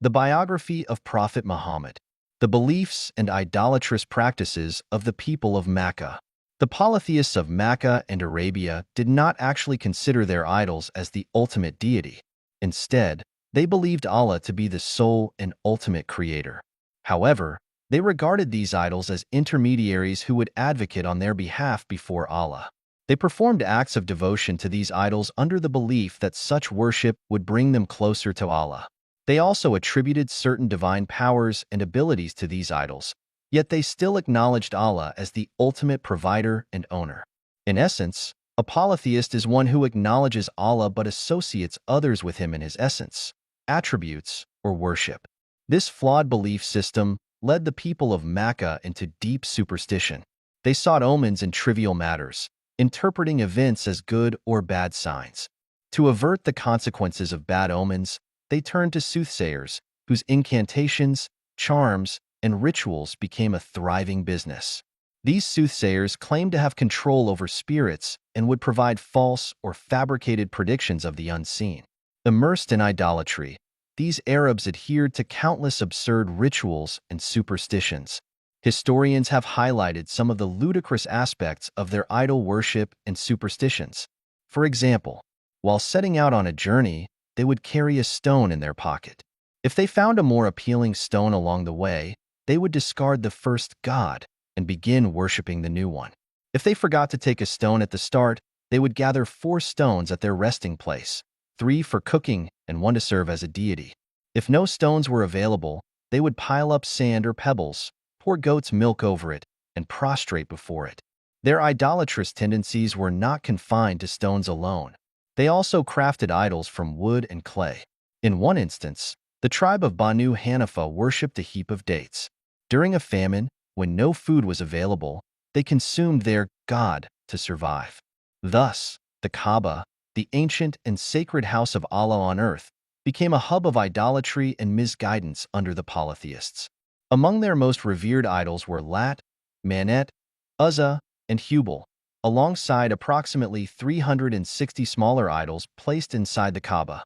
The biography of Prophet Muhammad, the beliefs and idolatrous practices of the people of Makkah. The polytheists of Makkah and Arabia did not actually consider their idols as the ultimate deity. Instead, they believed Allah to be the sole and ultimate creator. However, they regarded these idols as intermediaries who would advocate on their behalf before Allah. They performed acts of devotion to these idols under the belief that such worship would bring them closer to Allah. They also attributed certain divine powers and abilities to these idols, yet they still acknowledged Allah as the ultimate provider and owner. In essence, a polytheist is one who acknowledges Allah but associates others with him in his essence, attributes, or worship. This flawed belief system led the people of Makkah into deep superstition. They sought omens in trivial matters, interpreting events as good or bad signs. To avert the consequences of bad omens, they turned to soothsayers, whose incantations, charms, and rituals became a thriving business. These soothsayers claimed to have control over spirits and would provide false or fabricated predictions of the unseen. Immersed in idolatry, these Arabs adhered to countless absurd rituals and superstitions. Historians have highlighted some of the ludicrous aspects of their idol worship and superstitions. For example, while setting out on a journey, they would carry a stone in their pocket. If they found a more appealing stone along the way, they would discard the first god and begin worshiping the new one. If they forgot to take a stone at the start, they would gather 4 stones at their resting place, 3 for cooking and 1 to serve as a deity. If no stones were available, they would pile up sand or pebbles, pour goat's milk over it, and prostrate before it. Their idolatrous tendencies were not confined to stones alone. They also crafted idols from wood and clay. In one instance, the tribe of Banu Hanifa worshipped a heap of dates. During a famine, when no food was available, they consumed their god to survive. Thus, the Kaaba, the ancient and sacred house of Allah on earth, became a hub of idolatry and misguidance under the polytheists. Among their most revered idols were Lat, Manet, Uzza, and Hubal, alongside approximately 360 smaller idols placed inside the Kaaba.